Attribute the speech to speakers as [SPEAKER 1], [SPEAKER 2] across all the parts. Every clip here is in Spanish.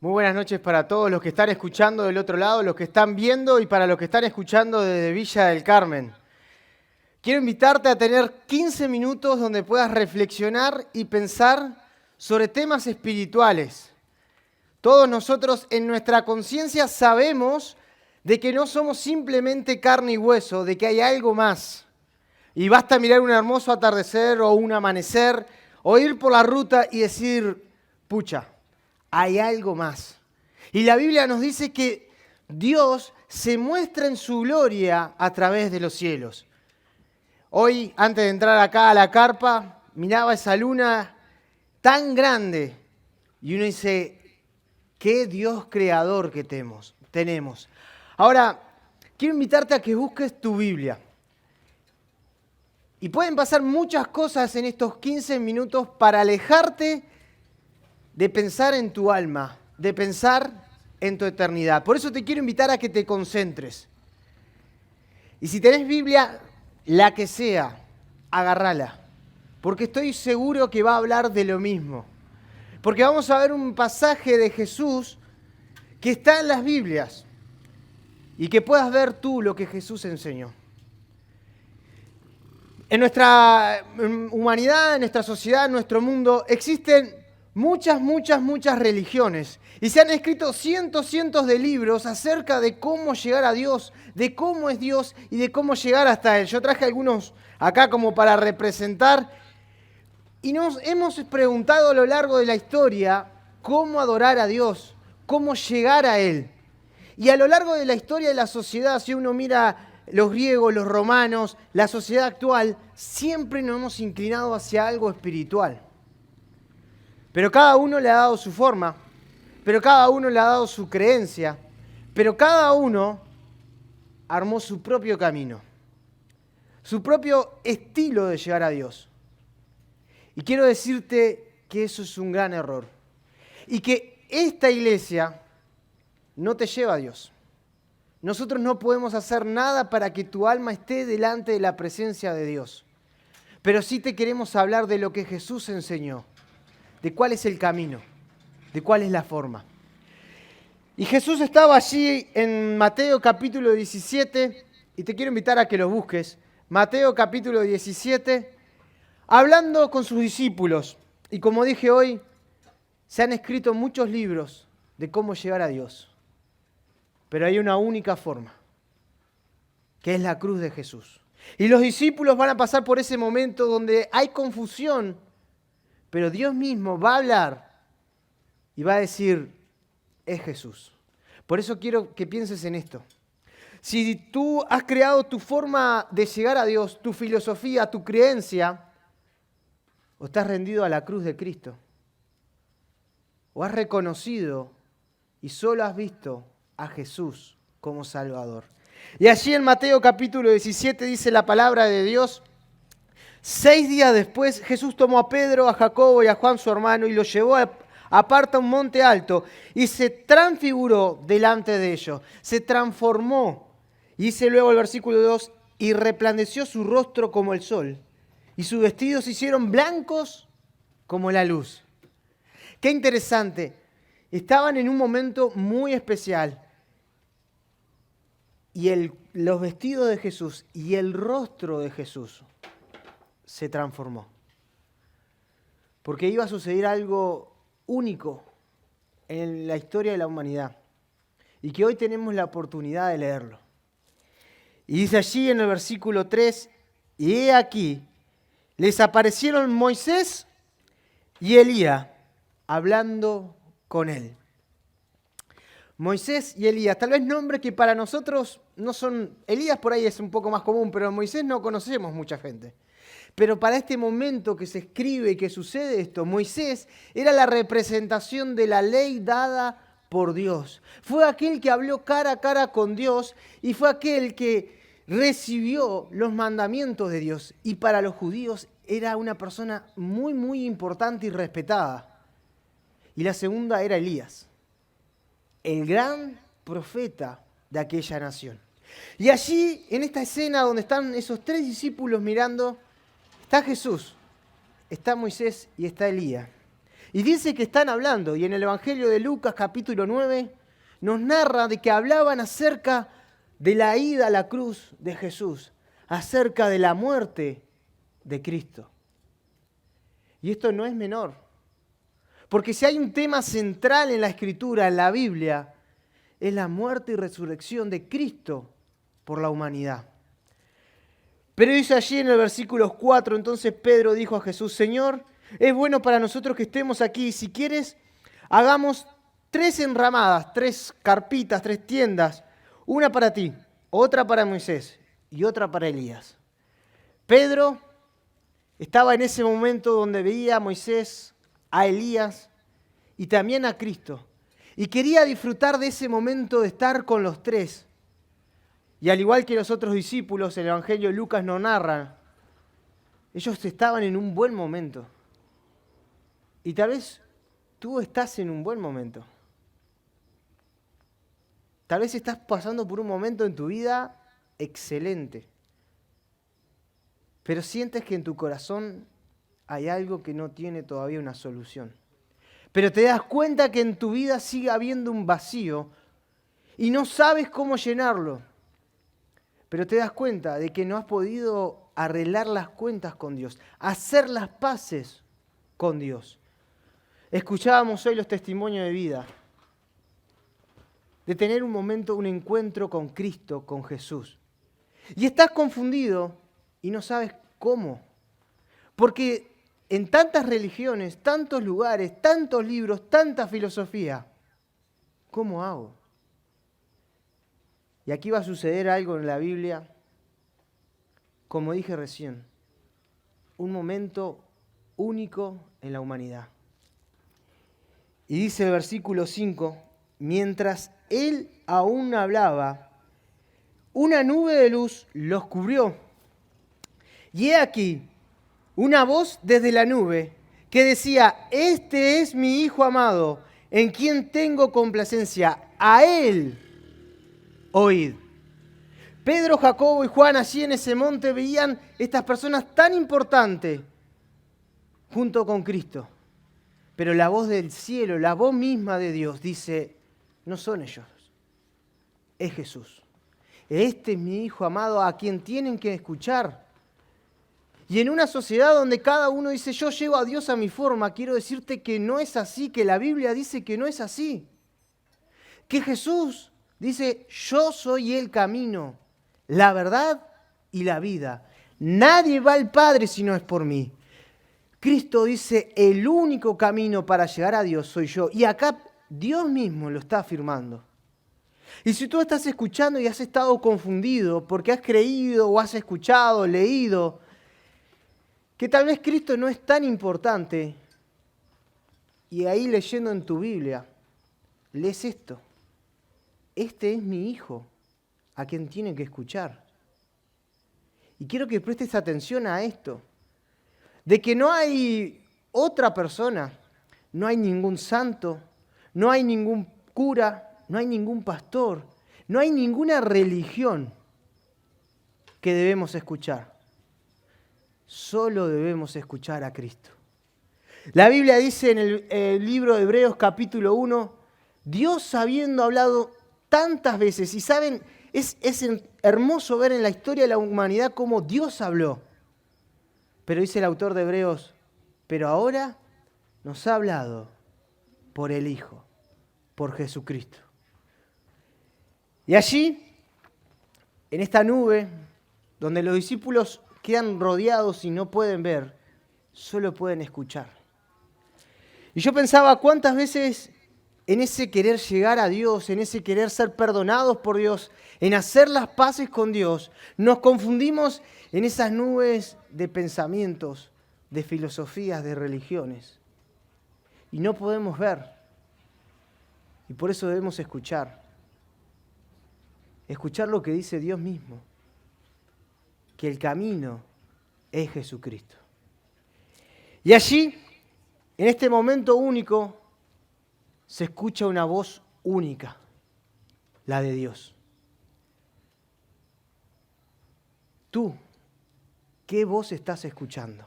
[SPEAKER 1] Muy buenas noches para todos los que están escuchando del otro lado, los que están viendo y para los que están escuchando desde Villa del Carmen. Quiero invitarte a tener 15 minutos donde puedas reflexionar y pensar sobre temas espirituales. Todos nosotros en nuestra conciencia sabemos de que no somos simplemente carne y hueso, de que hay algo más. Y basta mirar un hermoso atardecer o un amanecer o ir por la ruta y decir, pucha, hay algo más. Y la Biblia nos dice que Dios se muestra en su gloria a través de los cielos. Hoy, antes de entrar acá a la carpa, miraba esa luna tan grande y uno dice, qué Dios creador que tenemos. Ahora, quiero invitarte a que busques tu Biblia. Y pueden pasar muchas cosas en estos 15 minutos para alejarte de pensar en tu alma, de pensar en tu eternidad. Por eso te quiero invitar a que te concentres. Y si tenés Biblia, la que sea, agárrala. Porque estoy seguro que va a hablar de lo mismo. Porque vamos a ver un pasaje de Jesús que está en las Biblias. Y que puedas ver tú lo que Jesús enseñó. En nuestra humanidad, en nuestra sociedad, en nuestro mundo, existen muchas religiones. Y se han escrito cientos de libros acerca de cómo llegar a Dios, de cómo es Dios y de cómo llegar hasta Él. Yo traje algunos acá como para representar. Y nos hemos preguntado a lo largo de la historia cómo adorar a Dios, cómo llegar a Él. Y a lo largo de la historia de la sociedad, si uno mira los griegos, los romanos, la sociedad actual, siempre nos hemos inclinado hacia algo espiritual. Pero cada uno le ha dado su forma, pero cada uno le ha dado su creencia, pero cada uno armó su propio camino, su propio estilo de llegar a Dios. Y quiero decirte que eso es un gran error. Y que esta iglesia no te lleva a Dios. Nosotros no podemos hacer nada para que tu alma esté delante de la presencia de Dios. Pero sí te queremos hablar de lo que Jesús enseñó, de cuál es el camino, de cuál es la forma. Y Jesús estaba allí en Mateo capítulo 17, y te quiero invitar a que lo busques. Mateo capítulo 17, hablando con sus discípulos. Y como dije hoy, se han escrito muchos libros de cómo llegar a Dios. Pero hay una única forma, que es la cruz de Jesús. Y los discípulos van a pasar por ese momento donde hay confusión, pero Dios mismo va a hablar y va a decir, es Jesús. Por eso quiero que pienses en esto. Si tú has creado tu forma de llegar a Dios, tu filosofía, tu creencia, o estás rendido a la cruz de Cristo, o has reconocido y solo has visto a Jesús como Salvador. Y allí en Mateo capítulo 17 dice la palabra de Dios, 6 días después Jesús tomó a Pedro, a Jacobo y a Juan su hermano y los llevó aparte a un monte alto y se transfiguró delante de ellos, se transformó. Y dice luego el versículo 2, y resplandeció su rostro como el sol y sus vestidos se hicieron blancos como la luz. Qué interesante, estaban en un momento muy especial. Y los vestidos de Jesús y el rostro de Jesús se transformó. Porque iba a suceder algo único en la historia de la humanidad. Y que hoy tenemos la oportunidad de leerlo. Y dice allí en el versículo 3, y he aquí, les aparecieron Moisés y Elías hablando con él. Moisés y Elías, tal vez nombres que para nosotros no son... Elías por ahí es un poco más común, pero Moisés no conocemos mucha gente. Pero para este momento que se escribe y que sucede esto, Moisés era la representación de la ley dada por Dios. Fue aquel que habló cara a cara con Dios y fue aquel que recibió los mandamientos de Dios. Y para los judíos era una persona muy importante y respetada. Y la segunda era Elías, el gran profeta de aquella nación. Y allí, en esta escena donde están esos 3 discípulos mirando, está Jesús, está Moisés y está Elías. Y dice que están hablando, y en el Evangelio de Lucas capítulo 9 nos narra de que hablaban acerca de la ida a la cruz de Jesús, acerca de la muerte de Cristo. Y esto no es menor, porque si hay un tema central en la Escritura, en la Biblia, es la muerte y resurrección de Cristo por la humanidad. Pero dice allí en el versículo 4, entonces Pedro dijo a Jesús: Señor, es bueno para nosotros que estemos aquí. Si quieres, hagamos 3 enramadas, 3 carpitas, 3 tiendas. Una para ti, otra para Moisés y otra para Elías. Pedro estaba en ese momento donde veía a Moisés, a Elías y también a Cristo. Y quería disfrutar de ese momento de estar con los 3. Y al igual que los otros discípulos, el Evangelio de Lucas nos narra, ellos estaban en un buen momento. Y tal vez tú estás en un buen momento. Tal vez estás pasando por un momento en tu vida excelente. Pero sientes que en tu corazón hay algo que no tiene todavía una solución. Pero te das cuenta que en tu vida sigue habiendo un vacío y no sabes cómo llenarlo. Pero te das cuenta de que no has podido arreglar las cuentas con Dios, hacer las paces con Dios. Escuchábamos hoy los testimonios de vida, de tener un momento, un encuentro con Cristo, con Jesús. Y estás confundido y no sabes cómo. Porque en tantas religiones, tantos lugares, tantos libros, tanta filosofía, ¿cómo hago? Y aquí va a suceder algo en la Biblia, como dije recién, un momento único en la humanidad. Y dice el versículo 5, mientras él aún hablaba, una nube de luz los cubrió. Y he aquí una voz desde la nube que decía: este es mi Hijo amado, en quien tengo complacencia, a él oíd. Pedro, Jacobo y Juan allí en ese monte veían estas personas tan importantes junto con Cristo. Pero la voz del cielo, la voz misma de Dios dice: no son ellos, es Jesús. Este es mi Hijo amado a quien tienen que escuchar. Y en una sociedad donde cada uno dice: yo llevo a Dios a mi forma, quiero decirte que no es así, que la Biblia dice que no es así. Que Jesús dice: yo soy el camino, la verdad y la vida. Nadie va al Padre si no es por mí. Cristo dice: el único camino para llegar a Dios soy yo. Y acá Dios mismo lo está afirmando. Y si tú estás escuchando y has estado confundido porque has creído o has escuchado, leído, que tal vez Cristo no es tan importante, y ahí leyendo en tu Biblia, lees esto: este es mi Hijo, a quien tienen que escuchar. Y quiero que prestes atención a esto, de que no hay otra persona, no hay ningún santo, no hay ningún cura, no hay ningún pastor, no hay ninguna religión que debemos escuchar. Solo debemos escuchar a Cristo. La Biblia dice en el libro de Hebreos capítulo 1, Dios habiendo hablado tantas veces, y saben, es hermoso ver en la historia de la humanidad cómo Dios habló. Pero dice el autor de Hebreos: pero ahora nos ha hablado por el Hijo, por Jesucristo. Y allí, en esta nube, donde los discípulos quedan rodeados y no pueden ver, solo pueden escuchar. Y yo pensaba cuántas veces en ese querer llegar a Dios, en ese querer ser perdonados por Dios, en hacer las paces con Dios, nos confundimos en esas nubes de pensamientos, de filosofías, de religiones. Y no podemos ver. Y por eso debemos escuchar. Escuchar lo que dice Dios mismo, que el camino es Jesucristo. Y allí, en este momento único, se escucha una voz única, la de Dios. Tú, ¿qué voz estás escuchando?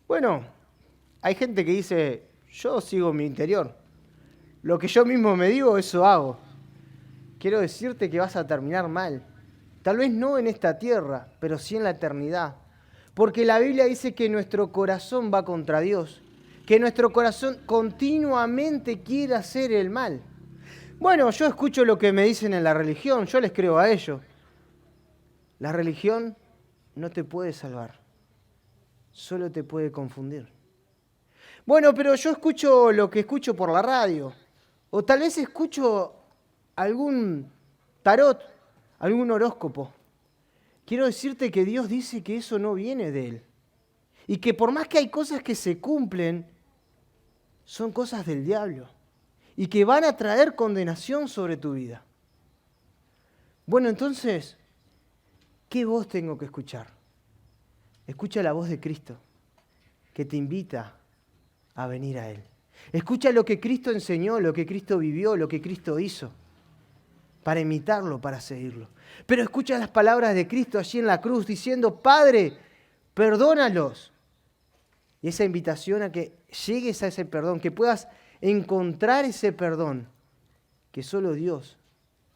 [SPEAKER 1] Bueno, hay gente que dice, yo sigo mi interior. Lo que yo mismo me digo, eso hago. Quiero decirte que vas a terminar mal. Tal vez no en esta tierra, pero sí en la eternidad. Porque la Biblia dice que nuestro corazón va contra Dios, que nuestro corazón continuamente quiere hacer el mal. Bueno, yo escucho lo que me dicen en la religión, yo les creo a ellos. La religión no te puede salvar, solo te puede confundir. Bueno, pero yo escucho lo que escucho por la radio, o tal vez escucho algún tarot, algún horóscopo. Quiero decirte que Dios dice que eso no viene de Él. Y que por más que hay cosas que se cumplen, son cosas del diablo. Y que van a traer condenación sobre tu vida. Bueno, entonces, ¿qué voz tengo que escuchar? Escucha la voz de Cristo, que te invita a venir a Él. Escucha lo que Cristo enseñó, lo que Cristo vivió, lo que Cristo hizo, para imitarlo, para seguirlo. Pero escucha las palabras de Cristo allí en la cruz diciendo, Padre, perdónalos. Y esa invitación a que llegues a ese perdón, que puedas encontrar ese perdón que solo Dios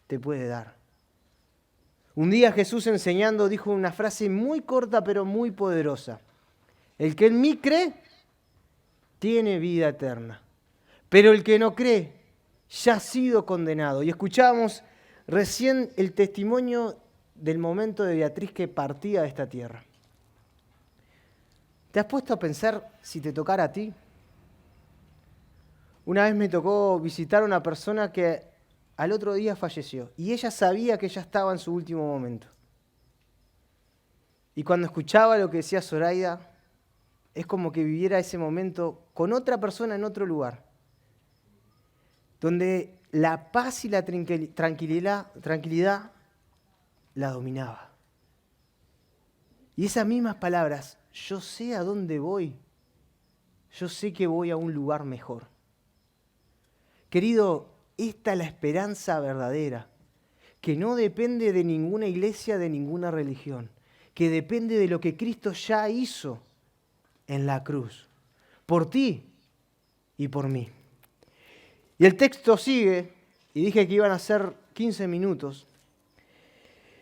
[SPEAKER 1] te puede dar. Un día Jesús enseñando dijo una frase muy corta pero muy poderosa. El que en mí cree, tiene vida eterna. Pero el que no cree, ya ha sido condenado. Y escuchábamos recién el testimonio del momento de Beatriz que partía de esta tierra. ¿Te has puesto a pensar si te tocara a ti? Una vez me tocó visitar a una persona que al otro día falleció y ella sabía que ya estaba en su último momento. Y cuando escuchaba lo que decía Zoraida, es como que viviera ese momento con otra persona en otro lugar, donde la paz y la tranquilidad la dominaba. Y esas mismas palabras, yo sé a dónde voy, yo sé que voy a un lugar mejor. Querido, esta es la esperanza verdadera, que no depende de ninguna iglesia, de ninguna religión, que depende de lo que Cristo ya hizo en la cruz, por ti y por mí. Y el texto sigue, y dije que iban a ser 15 minutos.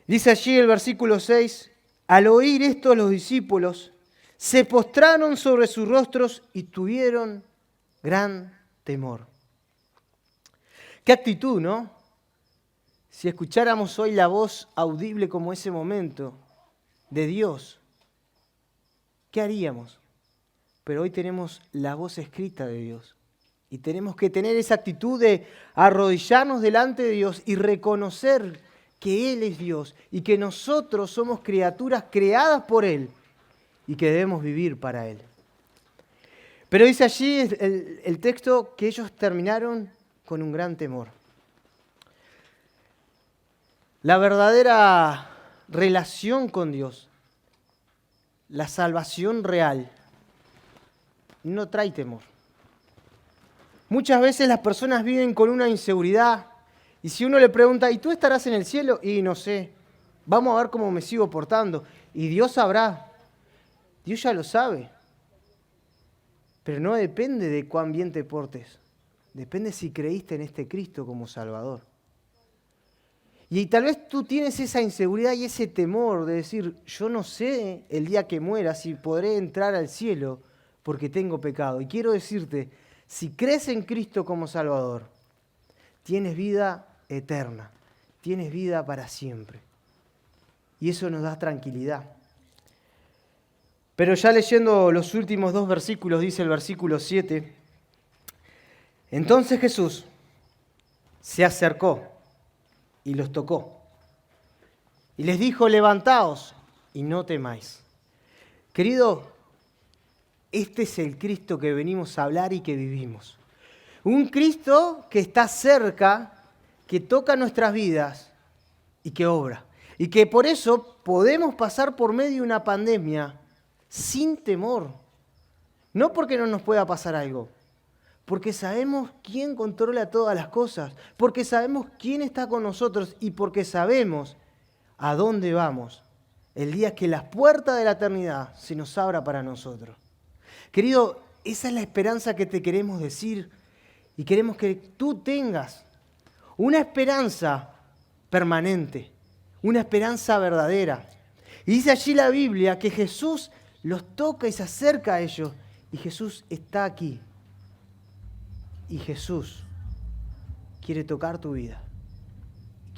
[SPEAKER 1] Dice allí el versículo 6, al oír esto los discípulos se postraron sobre sus rostros y tuvieron gran temor. Qué actitud, ¿no? Si escucháramos hoy la voz audible como ese momento de Dios, ¿qué haríamos? Pero hoy tenemos la voz escrita de Dios. Y tenemos que tener esa actitud de arrodillarnos delante de Dios y reconocer que Él es Dios y que nosotros somos criaturas creadas por Él y que debemos vivir para Él. Pero dice allí el texto que ellos terminaron con un gran temor. La verdadera relación con Dios, la salvación real, no trae temor. Muchas veces las personas viven con una inseguridad y si uno le pregunta, ¿y tú estarás en el cielo? Y no sé, vamos a ver cómo me sigo portando. Y Dios sabrá, Dios ya lo sabe. Pero no depende de cuán bien te portes, depende si creíste en este Cristo como Salvador. Y tal vez tú tienes esa inseguridad y ese temor de decir, yo no sé el día que muera si podré entrar al cielo porque tengo pecado. Y quiero decirte, si crees en Cristo como Salvador, tienes vida eterna, tienes vida para siempre. Y eso nos da tranquilidad. Pero ya leyendo los últimos 2 versículos, dice el versículo 7, entonces Jesús se acercó y los tocó. Y les dijo, levantaos y no temáis. Querido, este es el Cristo que venimos a hablar y que vivimos. Un Cristo que está cerca, que toca nuestras vidas y que obra. Y que por eso podemos pasar por medio de una pandemia sin temor. No porque no nos pueda pasar algo, porque sabemos quién controla todas las cosas, porque sabemos quién está con nosotros y porque sabemos a dónde vamos el día que las puertas de la eternidad se nos abra para nosotros. Querido, Esa es la esperanza que te queremos decir y queremos que tú tengas. Una esperanza permanente, una esperanza verdadera. Y dice allí la Biblia que Jesús los toca y se acerca a ellos. Y Jesús está aquí. Y Jesús quiere tocar tu vida.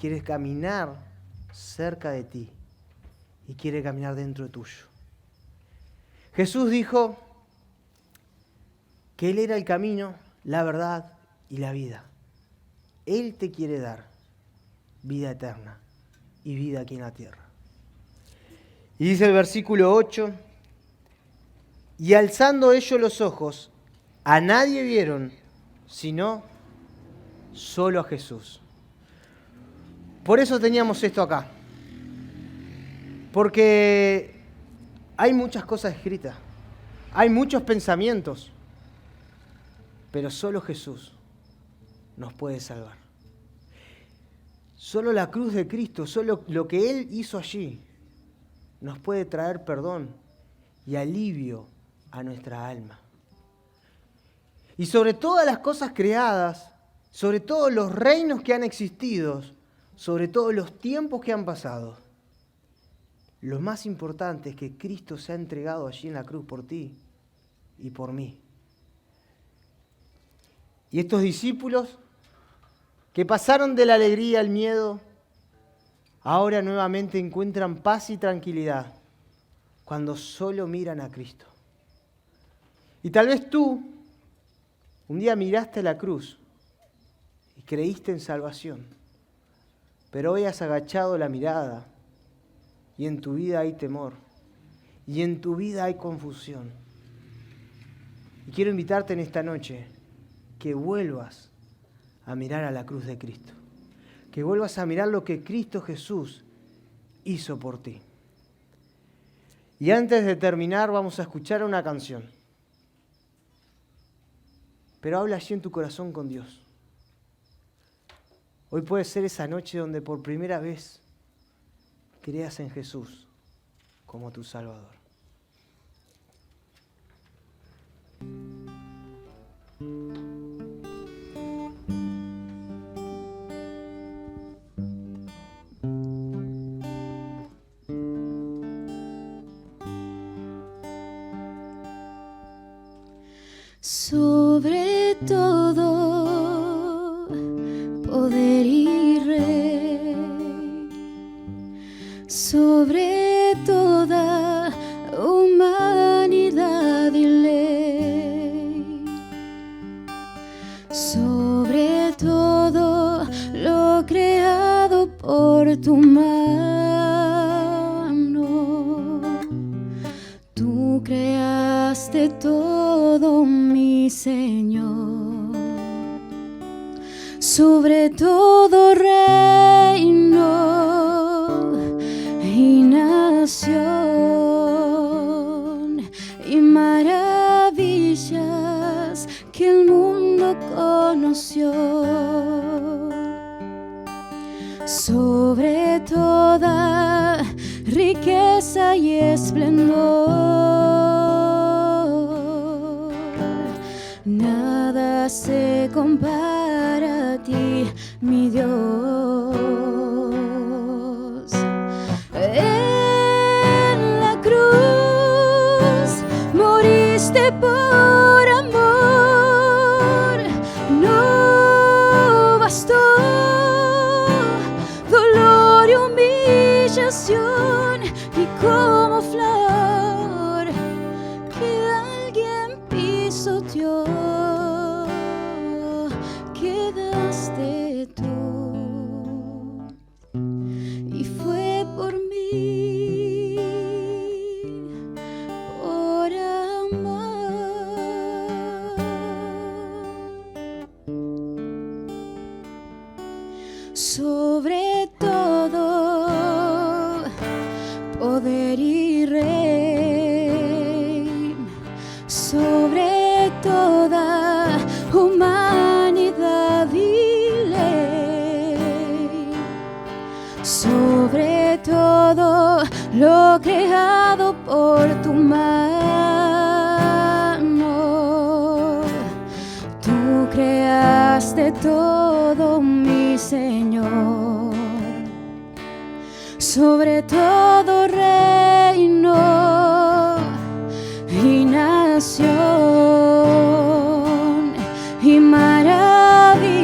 [SPEAKER 1] Quiere caminar cerca de ti. Y quiere caminar dentro tuyo. Jesús dijo que Él era el camino, la verdad y la vida. Él te quiere dar vida eterna y vida aquí en la tierra. Y dice el versículo 8, y alzando ellos los ojos, a nadie vieron, sino solo a Jesús. Por eso teníamos esto acá. Porque hay muchas cosas escritas, hay muchos pensamientos, pero solo Jesús nos puede salvar. Solo la cruz de Cristo, solo lo que Él hizo allí, nos puede traer perdón y alivio a nuestra alma. Y sobre todas las cosas creadas, sobre todos los reinos que han existido, sobre todos los tiempos que han pasado, lo más importante es que Cristo se ha entregado allí en la cruz por ti y por mí. Y estos discípulos que pasaron de la alegría al miedo, ahora nuevamente encuentran paz y tranquilidad cuando solo miran a Cristo. Y tal vez tú un día miraste la cruz y creíste en salvación, pero hoy has agachado la mirada y en tu vida hay temor y en tu vida hay confusión. Y quiero invitarte en esta noche que vuelvas a mirar a la cruz de Cristo, que vuelvas a mirar lo que Cristo Jesús hizo por ti. Y antes de terminar vamos a escuchar una canción. Pero habla allí en tu corazón con Dios. Hoy puede ser esa noche donde por primera vez creas en Jesús como tu Salvador.
[SPEAKER 2] Sobre todo poder y rey, sobre toda humanidad y ley, sobre todo lo creado por tu mano, tú creaste todo, mi Señor, sobre todo reino y nación y maravillas que el mundo conoció, sobre toda riqueza y esplendor. Nada se compara a ti, mi Dios. En la cruz moriste por amor, no bastó dolor y humillación, y como flor que alguien pisoteó, quedaste tú, y fue por mí, por amar. Sobre todo poder y rey, sobre toda humanidad y ley, sobre todo lo creado por tu mano, quedaste todo, mi Señor, sobre todo reino y nación y maravillas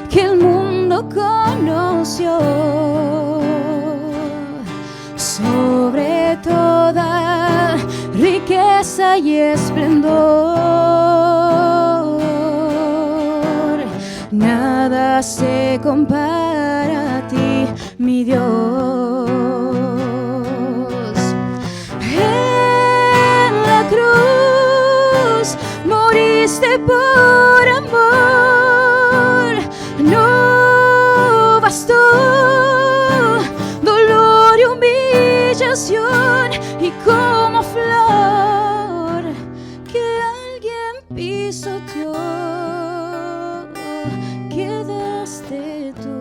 [SPEAKER 2] que el mundo conoció, sobre toda riqueza y esplendor. Nada se compara a ti, mi Dios. En la cruz moriste por amor, no bastó dolor y humillación, y como flor que alguien pisoteó, quedaste tú.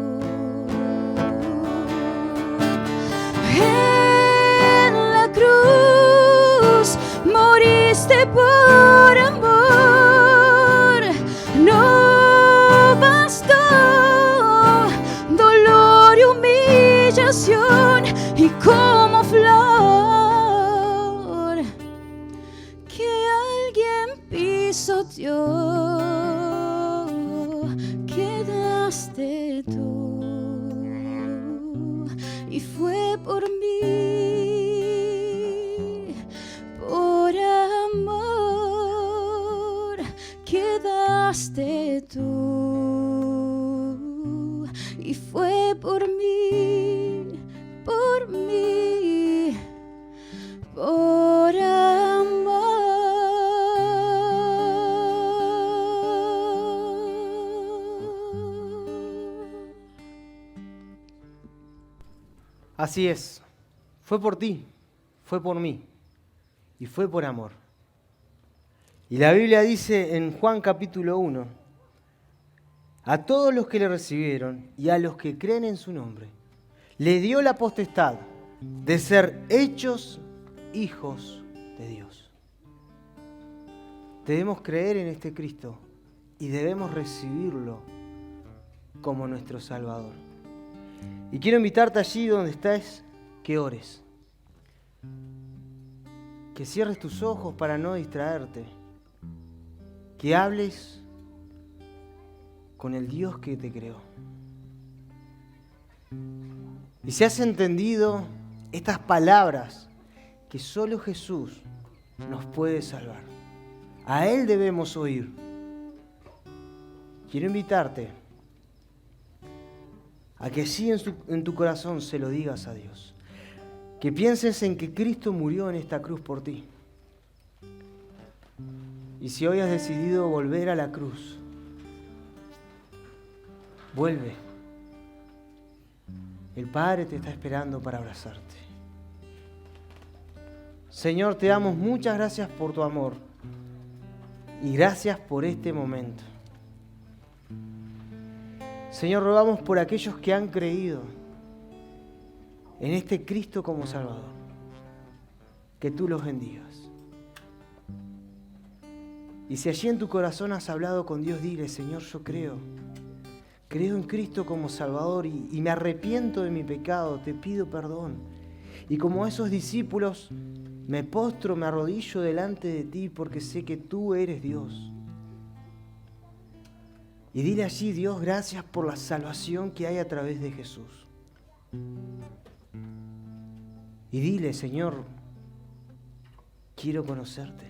[SPEAKER 2] En la cruz moriste por amor, no bastó dolor y humillación, y como flor que alguien pisoteó, quedaste tú. Y fue por mí, por amor, quedaste tú. Y fue por mí, por mí, por amor.
[SPEAKER 1] Así es, fue por ti, fue por mí y fue por amor. Y la Biblia dice en Juan capítulo 1, a todos los que le recibieron y a los que creen en su nombre, le dio la potestad de ser hechos hijos de Dios. Debemos creer en este Cristo y debemos recibirlo como nuestro Salvador. Y quiero invitarte allí donde estás, que ores. Que cierres tus ojos para no distraerte. Que hables con el Dios que te creó. Y si has entendido estas palabras, que solo Jesús nos puede salvar. A Él debemos oír. Quiero invitarte a que sí en tu corazón se lo digas a Dios. Que pienses en que Cristo murió en esta cruz por ti. Y si hoy has decidido volver a la cruz, vuelve. El Padre te está esperando para abrazarte. Señor, te damos muchas gracias por tu amor y gracias por este momento. Señor, rogamos por aquellos que han creído en este Cristo como Salvador, que tú los bendigas. Y si allí en tu corazón has hablado con Dios, dile: Señor, yo creo en Cristo como Salvador y me arrepiento de mi pecado, te pido perdón. Y como esos discípulos, me postro, me arrodillo delante de ti porque sé que tú eres Dios. Y dile allí: Dios, gracias por la salvación que hay a través de Jesús. Y dile: Señor, quiero conocerte.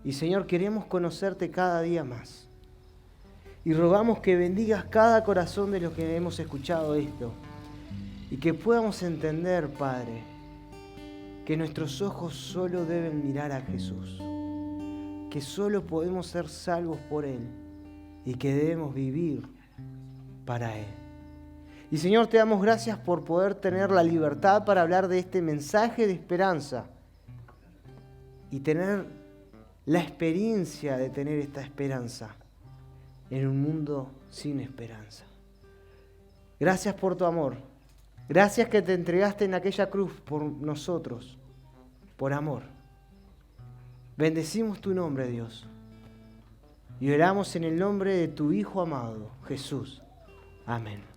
[SPEAKER 1] Y Señor, queremos conocerte cada día más. Y rogamos que bendigas cada corazón de los que hemos escuchado esto. Y que podamos entender, Padre, que nuestros ojos solo deben mirar a Jesús. Que solo podemos ser salvos por Él y que debemos vivir para Él. Y Señor, te damos gracias por poder tener la libertad para hablar de este mensaje de esperanza y tener la experiencia de tener esta esperanza en un mundo sin esperanza. Gracias por tu amor. Gracias que te entregaste en aquella cruz por nosotros, por amor. Bendecimos tu nombre, Dios. Y oramos en el nombre de tu Hijo amado, Jesús. Amén.